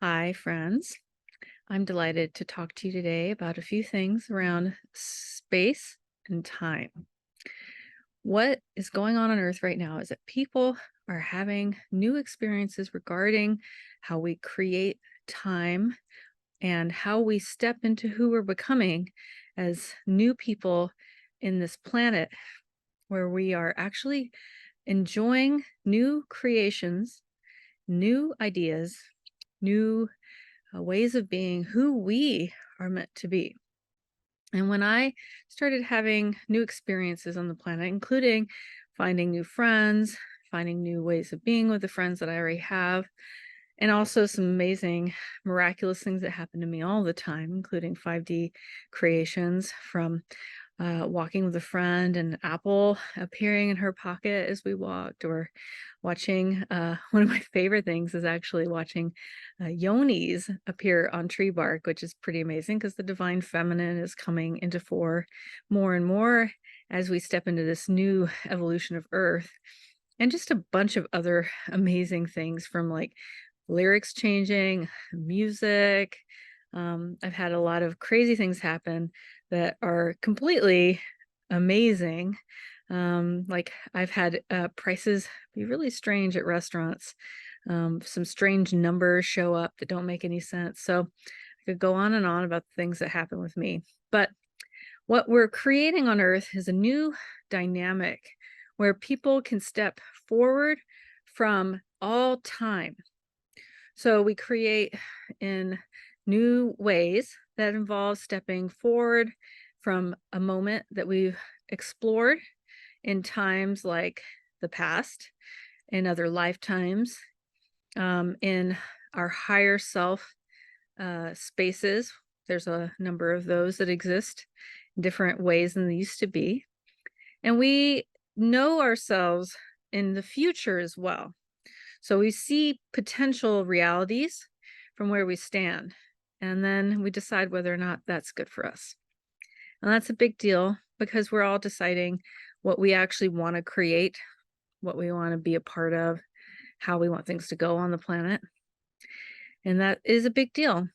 Hi, friends. I'm delighted to talk to you today about a few things around space and time. What is going on Earth right now is that people are having new experiences regarding how we create time and how we step into who we're becoming as new people in this planet, where we are actually enjoying new creations, new ideas, new ways of being who we are meant to be. And when I started having new experiences on the planet, including finding new friends, finding new ways of being with the friends that I already have, and also some amazing, miraculous things that happen to me all the time, including 5D creations from walking with a friend and an apple appearing in her pocket as we walked, or watching one of my favorite things is actually watching yonis appear on tree bark, which is pretty amazing because the divine feminine is coming into fore more and more as we step into this new evolution of Earth. And just a bunch of other amazing things, from like lyrics changing, music. I've had a lot of crazy things happen that are completely amazing. Like I've had prices be really strange at restaurants. Some strange numbers show up that don't make any sense. So I could go on and on about the things that happen with me. But what we're creating on Earth is a new dynamic where people can step forward from all time. So we create in new ways that involve stepping forward from a moment that we've explored in times like the past, in other lifetimes, in our higher self spaces. There's a number of those that exist in different ways than they used to be. And we know ourselves in the future as well. So we see potential realities from where we stand, and then we decide whether or not that's good for us. And that's a big deal because we're all deciding what we actually want to create, what we want to be a part of, how we want things to go on the planet. And that is a big deal.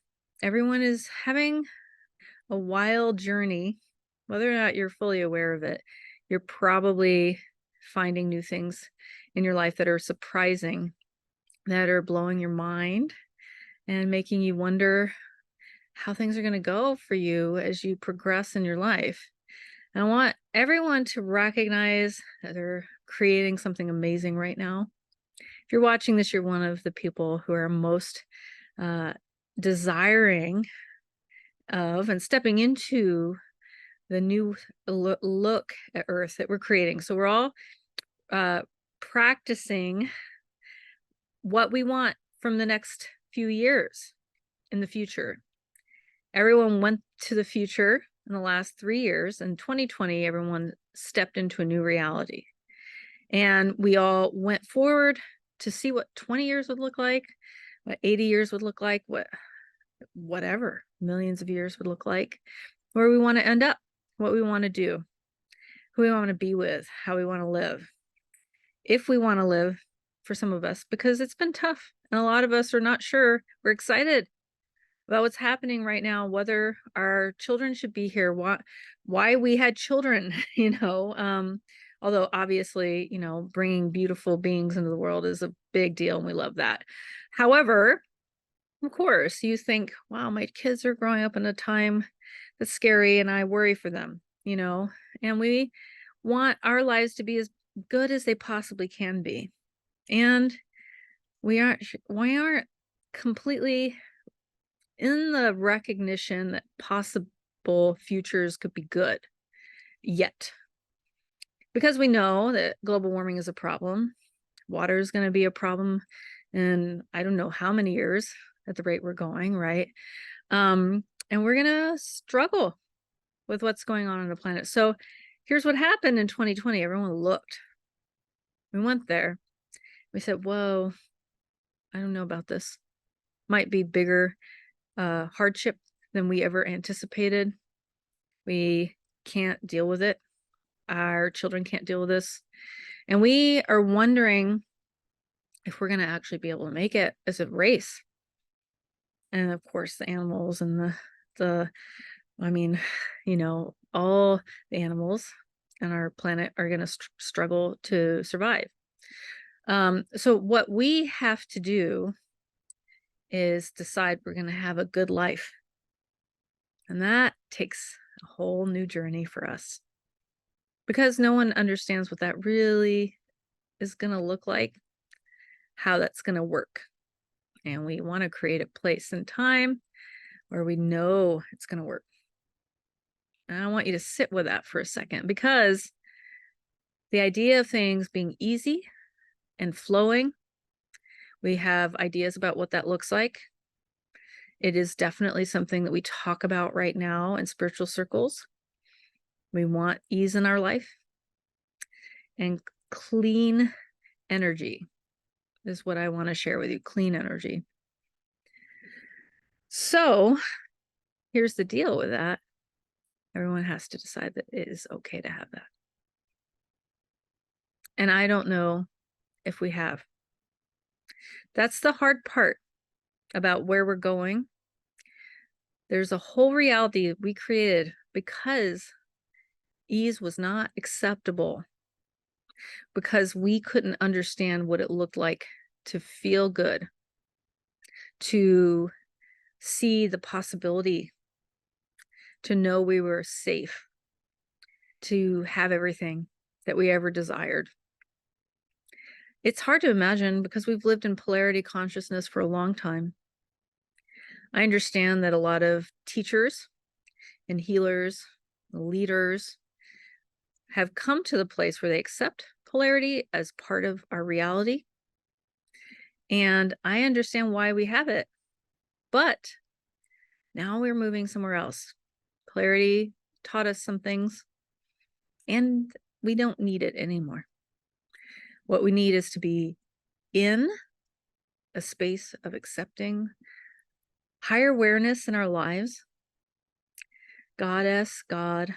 Everyone is having a wild journey, whether or not you're fully aware of it. You're probably finding new things in your life that are surprising, that are blowing your mind and making you wonder how things are going to go for you as you progress in your life. And I want everyone to recognize that they're creating something amazing right now. If you're watching this, you're one of the people who are most uh, desiring of and stepping into the new look at Earth that we're creating. So we're all practicing what we want from the next few years in the future. Everyone went to the future in the last 3 years. In 2020, everyone stepped into a new reality. And we all went forward to see what 20 years would look like, what 80 years would look like, whatever millions of years would look like, where we want to end up, what we want to do, who we want to be with, how we want to live. If we want to live, for some of us, because it's been tough and a lot of us are not sure. We're excited about what's happening right now, whether our children should be here, why we had children, although obviously, bringing beautiful beings into the world is a big deal and we love that. However, of course, you think, wow, my kids are growing up in a time that's scary and I worry for them, and we want our lives to be as good as they possibly can be. And we aren't completely in the recognition that possible futures could be good yet. Because we know that global warming is a problem, water is going to be a problem in I don't know how many years at the rate we're going, right? And we're going to struggle with what's going on the planet. So here's what happened in 2020. Everyone looked. We went there. We said, whoa, I don't know about this. Might be bigger hardship than we ever anticipated. We can't deal with it. Our children can't deal with this. And we are wondering if we're going to actually be able to make it as a race. And of course, the animals and the I mean, all the animals on our planet are going to struggle to survive. So what we have to do is decide we're going to have a good life. And that takes a whole new journey for us because no one understands what that really is going to look like, how that's going to work. And we want to create a place and time where we know it's going to work. And I want you to sit with that for a second because the idea of things being easy and flowing, we have ideas about what that looks like. It is definitely something that we talk about right now in spiritual circles. We want ease in our life, and clean energy is what I want to share with you. Clean energy. So here's the deal with that. Everyone has to decide that it is okay to have that. And I don't know if we have. That's the hard part about where we're going. There's a whole reality we created because ease was not acceptable, because we couldn't understand what it looked like to feel good, to see the possibility, to know we were safe, to have everything that we ever desired. It's hard to imagine because we've lived in polarity consciousness for a long time. I understand that a lot of teachers and healers, leaders have come to the place where they accept polarity as part of our reality. And I understand why we have it. But now we're moving somewhere else. Polarity taught us some things, and we don't need it anymore. What we need is to be in a space of accepting higher awareness in our lives, Goddess, God,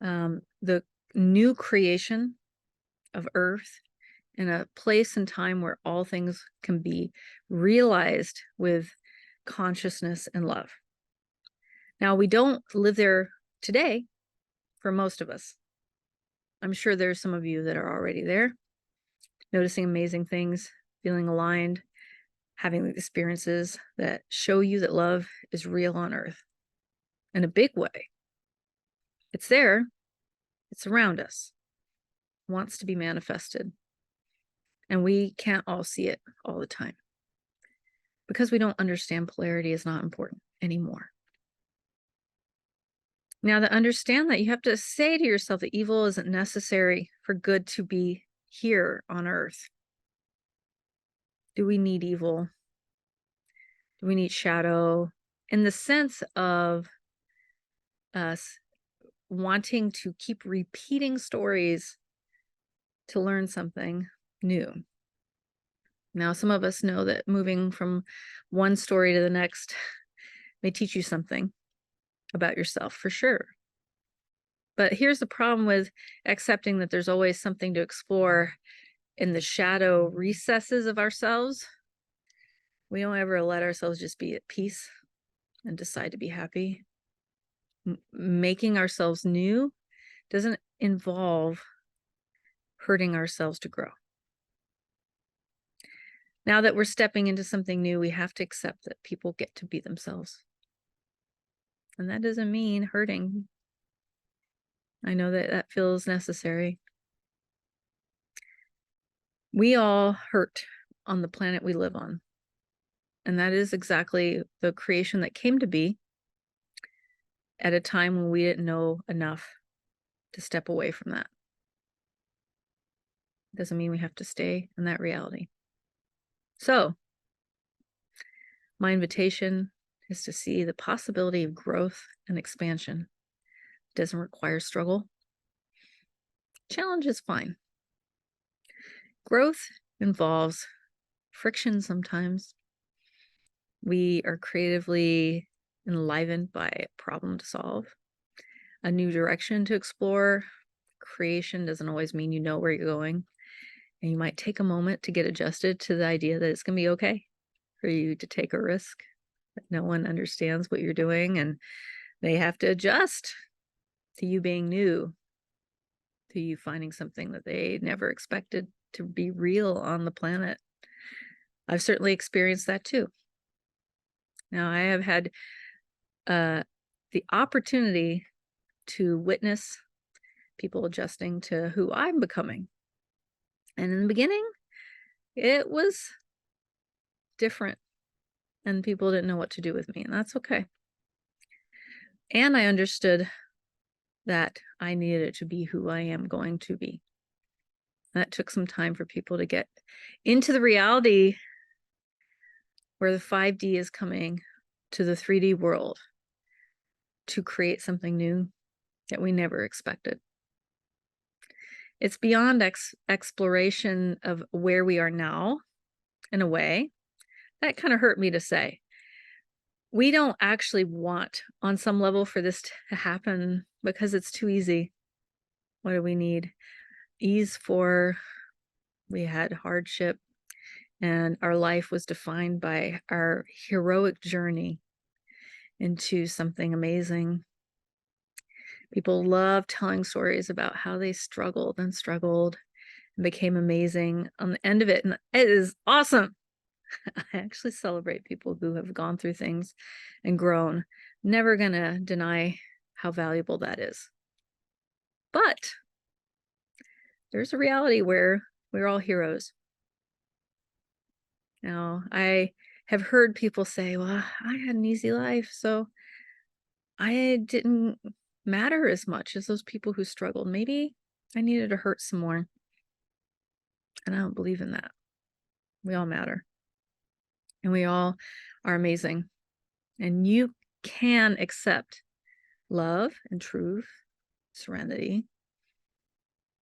the new creation of Earth, in a place and time where all things can be realized with consciousness and love. Now, we don't live there today for most of us. I'm sure there's some of you that are already there, noticing amazing things, feeling aligned, having experiences that show you that love is real on Earth in a big way. It's there, it's around us, wants to be manifested. And we can't all see it all the time because we don't understand polarity is not important anymore. Now, to understand that, you have to say to yourself that evil isn't necessary for good to be here on Earth. Do we need evil? Do we need shadow? In the sense of us wanting to keep repeating stories to learn something new. Now, some of us know that moving from one story to the next may teach you something about yourself, for sure. But here's the problem with accepting that there's always something to explore in the shadow recesses of ourselves. We don't ever let ourselves just be at peace and decide to be happy. Making ourselves new doesn't involve hurting ourselves to grow. Now that we're stepping into something new, we have to accept that people get to be themselves. And that doesn't mean hurting. I know that that feels necessary. We all hurt on the planet we live on. And that is exactly the creation that came to be at a time when we didn't know enough to step away from that. Doesn't mean we have to stay in that reality. So, my invitation is to see the possibility of growth and expansion. It doesn't require struggle. Challenge is fine. Growth involves friction sometimes. We are creatively enlivened by a problem to solve, a new direction to explore. Creation doesn't always mean you know where you're going. And you might take a moment to get adjusted to the idea that it's going to be okay. for you to take a risk. That no one understands what you're doing, and they have to adjust to you being new, to you finding something that they never expected to be real on the planet. I've certainly experienced that too. Now, I have had the opportunity to witness people adjusting to who I'm becoming. And in the beginning, it was different, and people didn't know what to do with me, and that's okay. And I understood that I needed to be who I am going to be. That took some time for people to get into the reality where the 5D is coming to the 3D world to create something new that we never expected. It's beyond exploration of where we are now, in a way. That kind of hurt me to say. We don't actually want, on some level, for this to happen because it's too easy. What do we need? Ease for, we had hardship, and our life was defined by our heroic journey into something amazing. People love telling stories about how they struggled and became amazing on the end of it. And it is awesome. I actually celebrate people who have gone through things and grown. Never gonna deny how valuable that is. But there's a reality where we're all heroes. Now, I have heard people say, well, I had an easy life, so I didn't matter as much as those people who struggled. Maybe I needed to hurt some more. And I don't believe in that. We all matter. And we all are amazing. And you can accept love and truth, serenity.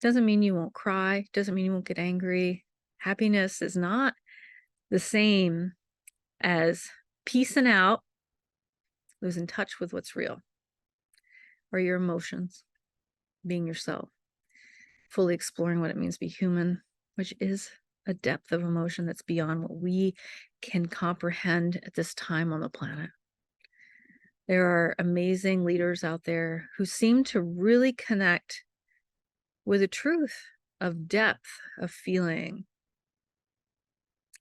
Doesn't mean you won't cry. Doesn't mean you won't get angry. Happiness is not the same as peacing out, losing touch with what's real, or your emotions, being yourself, fully exploring what it means to be human, which is a depth of emotion that's beyond what we can comprehend at this time on the planet. There are amazing leaders out there who seem to really connect with the truth of depth of feeling.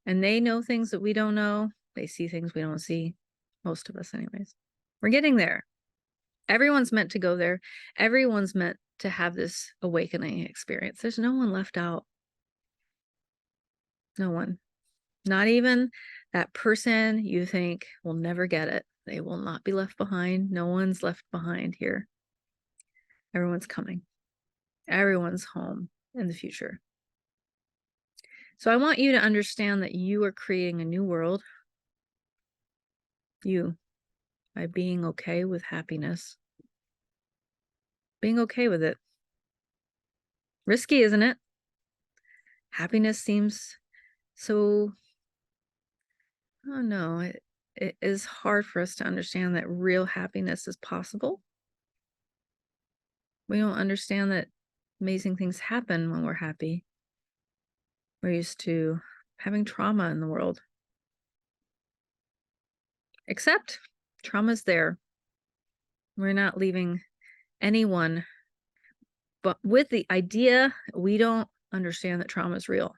And they know things that we don't know. They see things we don't see. Most of us, anyways. We're getting there. Everyone's meant to go there. Everyone's meant to have this awakening experience. There's no one left out. No one. Not even that person you think will never get it. They will not be left behind. No one's left behind here. Everyone's coming. Everyone's home in the future. So I want you to understand that you are creating a new world. You, by being okay with happiness. Being okay with it. Risky, isn't it? Happiness seems so, oh no, it is hard for us to understand that real happiness is possible. We don't understand that amazing things happen when we're happy. We're used to having trauma in the world. Except trauma's there. We're not leaving anyone, but with the idea, we don't understand that trauma is real.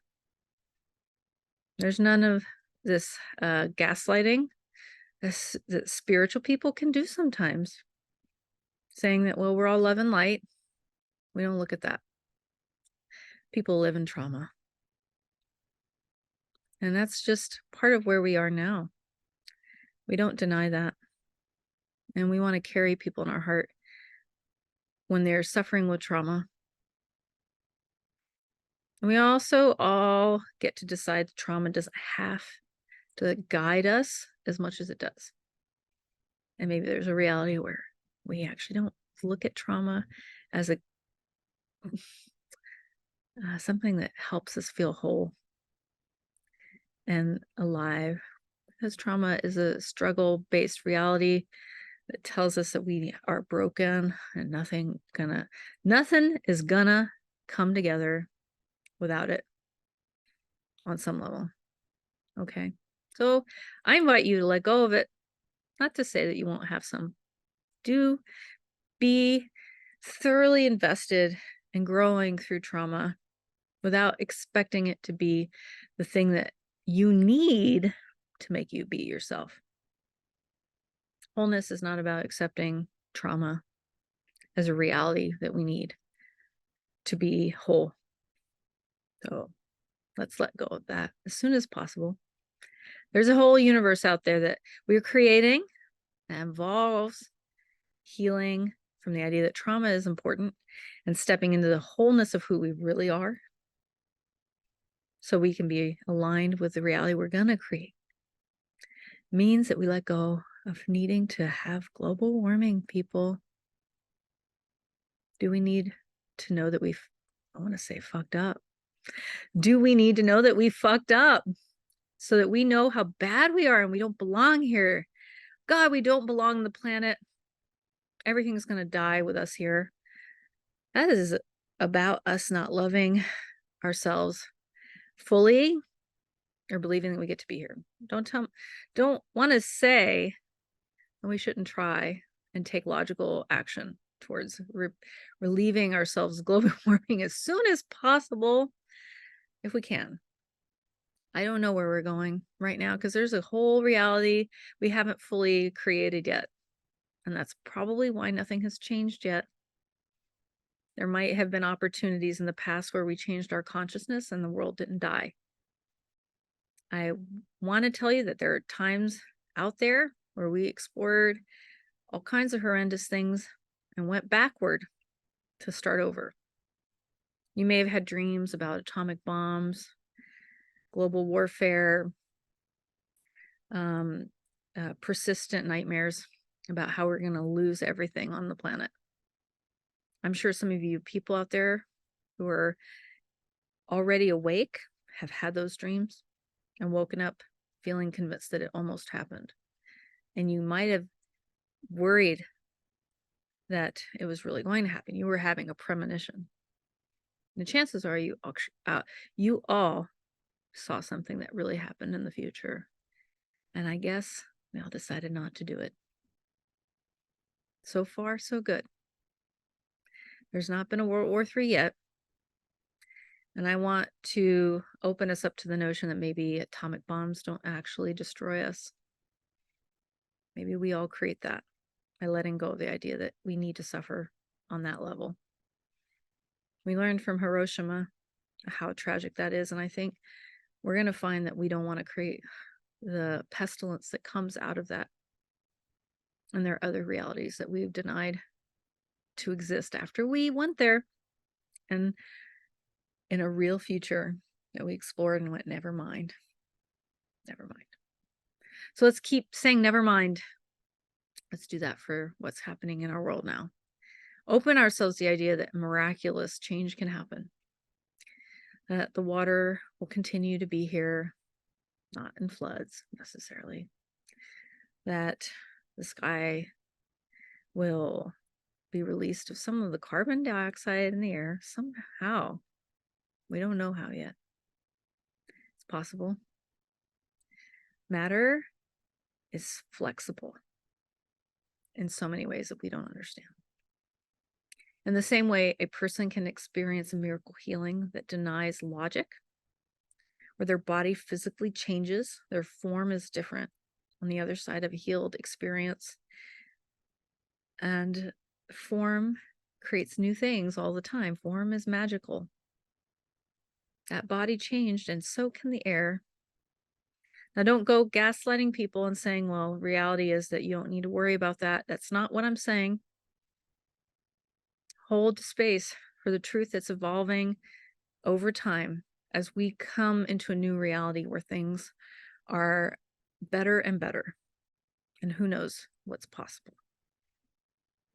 There's none of this gaslighting that spiritual people can do sometimes. Saying that, well, we're all love and light. We don't look at that. People live in trauma. And that's just part of where we are now. We don't deny that. And we want to carry people in our heart when they're suffering with trauma. And we also all get to decide trauma doesn't have to guide us as much as it does. And maybe there's a reality where we actually don't look at trauma as a something that helps us feel whole and alive, because trauma is a struggle-based reality that tells us that we are broken and nothing is gonna come together without it on some level. Okay, So I invite you to let go of it. Not to say that you won't have some. Do be thoroughly invested in growing through trauma without expecting it to be the thing that you need to make you be yourself. Wholeness is not about accepting trauma as a reality that we need to be whole. So let's let go of that as soon as possible. There's a whole universe out there that we're creating that involves healing from the idea that trauma is important and stepping into the wholeness of who we really are so we can be aligned with the reality we're going to create. Means that we let go of needing to have global warming, people. Do we need to know that I want to say fucked up? Do we need to know that we fucked up so that we know how bad we are and we don't belong here? God, we don't belong on the planet. Everything's going to die with us here. That is about us not loving ourselves fully or believing that we get to be here. Don't want to say that we shouldn't try and take logical action towards relieving ourselves of global warming as soon as possible if we can. I don't know where we're going right now because there's a whole reality we haven't fully created yet. And that's probably why nothing has changed yet. There might have been opportunities in the past where we changed our consciousness and the world didn't die. I want to tell you that there are times out there where we explored all kinds of horrendous things and went backward to start over. You may have had dreams about atomic bombs, global warfare, persistent nightmares about how we're going to lose everything on the planet. I'm sure some of you people out there who are already awake have had those dreams and woken up feeling convinced that it almost happened. And you might have worried that it was really going to happen. You were having a premonition. The chances are you all saw something that really happened in the future. And I guess we all decided not to do it. So far, so good. There's not been a World War III yet. And I want to open us up to the notion that maybe atomic bombs don't actually destroy us. Maybe we all create that by letting go of the idea that we need to suffer on that level. We learned from Hiroshima how tragic that is. And I think we're going to find that we don't want to create the pestilence that comes out of that. And there are other realities that we've denied to exist after we went there. And in a real future that we explored and went, never mind. Never mind. So let's keep saying never mind. Let's do that for what's happening in our world now. Open ourselves to the idea that miraculous change can happen. That the water will continue to be here, not in floods necessarily. That the sky will be released of some of the carbon dioxide in the air somehow. We don't know how yet. It's possible. Matter is flexible in so many ways that we don't understand. In the same way, a person can experience a miracle healing that denies logic, where their body physically changes, their form is different on the other side of a healed experience. And form creates new things all the time. Form is magical. That body changed, and so can the air. Now, don't go gaslighting people and saying, well, reality is that you don't need to worry about that. That's not what I'm saying. Hold space for the truth that's evolving over time as we come into a new reality where things are better and better. And who knows what's possible.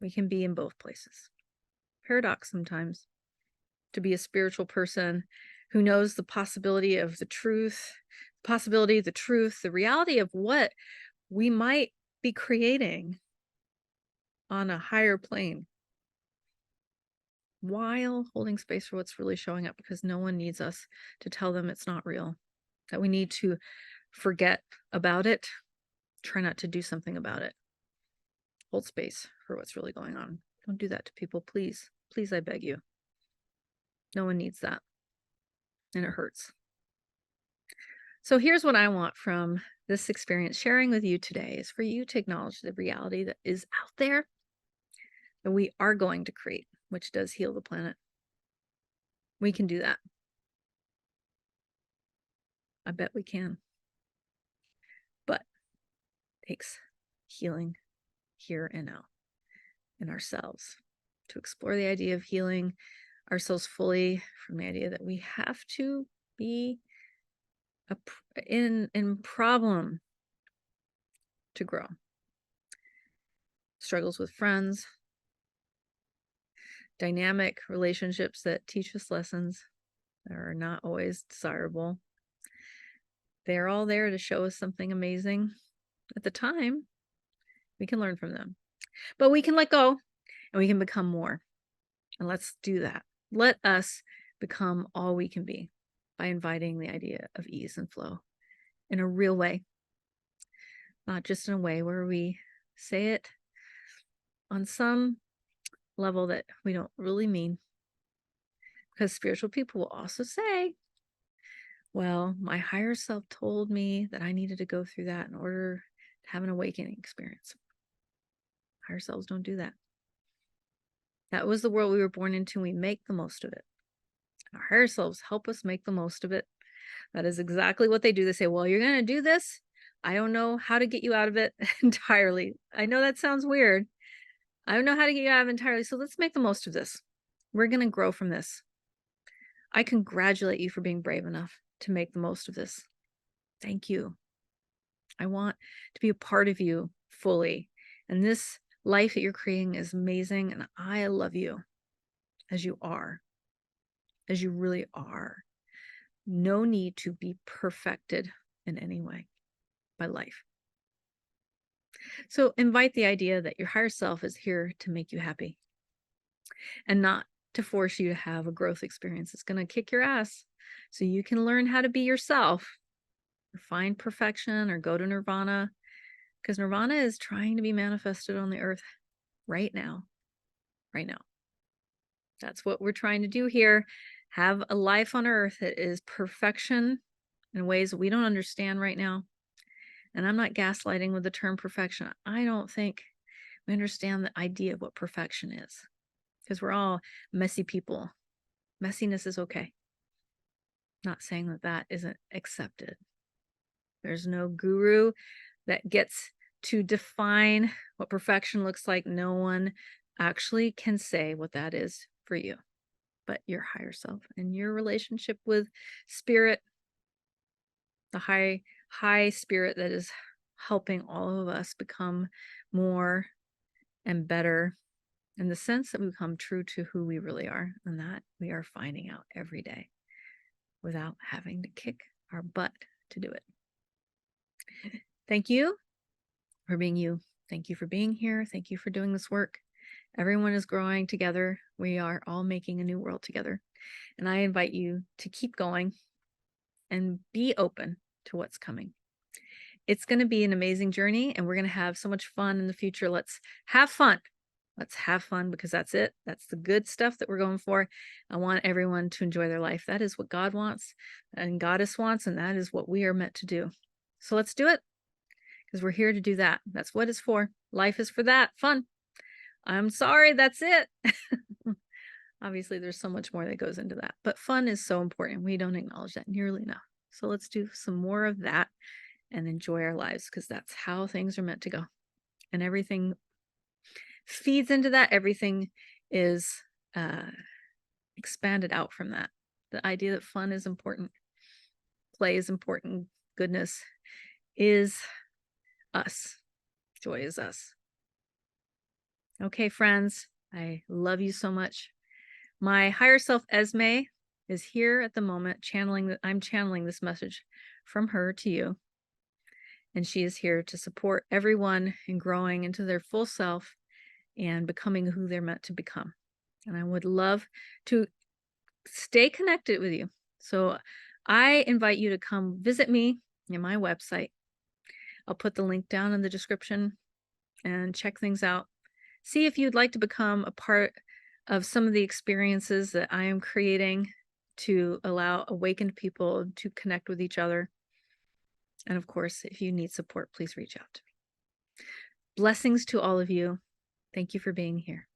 We can be in both places. Paradox sometimes. To be a spiritual person who knows the possibility of the truth, the reality of what we might be creating on a higher plane while holding space for what's really showing up, because no one needs us to tell them it's not real, that we need to forget about it. Try not to do something about it. Hold space for what's really going on. Don't do that to people, please. Please, I beg you. No one needs that. And it hurts. So here's what I want from this experience sharing with you today is for you to acknowledge the reality that is out there that we are going to create, which does heal the planet. We can do that. I bet we can. But it takes healing here and now in ourselves to explore the idea of healing ourselves fully from the idea that we have to be in problem to grow. Struggles with friends, dynamic relationships that teach us lessons that are not always desirable. They're all there to show us something amazing. At the time, we can learn from them. But we can let go and we can become more. And let's do that. Let us become all we can be by inviting the idea of ease and flow in a real way. Not just in a way where we say it on some level that we don't really mean. Because spiritual people will also say, well, my higher self told me that I needed to go through that in order to have an awakening experience. Higher selves don't do that. That was the world we were born into. We make the most of it. Our higher selves help us make the most of it. That is exactly what they do. They say, well, you're going to do this. I don't know how to get you out of it entirely. I know that sounds weird. I don't know how to get you out of it entirely. So let's make the most of this. We're going to grow from this. I congratulate you for being brave enough to make the most of this. Thank you. I want to be a part of you fully. And this life that you're creating is amazing. And I love you as you are, as you really are. No need to be perfected in any way by life. So invite the idea that your higher self is here to make you happy and not to force you to have a growth experience. It's going to kick your ass so you can learn how to be yourself, or find perfection, or go to nirvana, because nirvana is trying to be manifested on the earth right now. Right now. That's what we're trying to do here. Have a life on earth that is perfection in ways that we don't understand right now. And I'm not gaslighting with the term perfection. I don't think we understand the idea of what perfection is, because we're all messy people. Messiness is okay. Not saying that that isn't accepted. There's no guru that gets to define what perfection looks like. No one actually can say what that is for you, but your higher self and your relationship with spirit, the high spirit that is helping all of us become more and better in the sense that we become true to who we really are, and that we are finding out every day without having to kick our butt to do it. Thank you for being you. Thank you for being here. Thank you for doing this work. Everyone is growing together. We are all making a new world together. And I invite you to keep going and be open to what's coming. It's going to be an amazing journey, and we're going to have so much fun in the future. Let's have fun. Let's have fun, because that's it. That's the good stuff that we're going for. I want everyone to enjoy their life. That is what God wants and Goddess wants, and that is what we are meant to do. So let's do it, because we're here to do that. That's what it's for. Life is for that. Fun. I'm sorry, that's it. Obviously, there's so much more that goes into that, but fun is so important. We don't acknowledge that nearly enough. So let's do some more of that and enjoy our lives, because that's how things are meant to go. And everything feeds into that. Everything is expanded out from that. The idea that fun is important, play is important, goodness is us, joy is us. Okay, friends, I love you so much. My higher self, Esme, is here at the moment I'm channeling this message from her to you. And she is here to support everyone in growing into their full self and becoming who they're meant to become. And I would love to stay connected with you. So I invite you to come visit me in my website. I'll put the link down in the description and check things out. See if you'd like to become a part of some of the experiences that I am creating to allow awakened people to connect with each other. And of course, if you need support, please reach out to me. Blessings to all of you. Thank you for being here.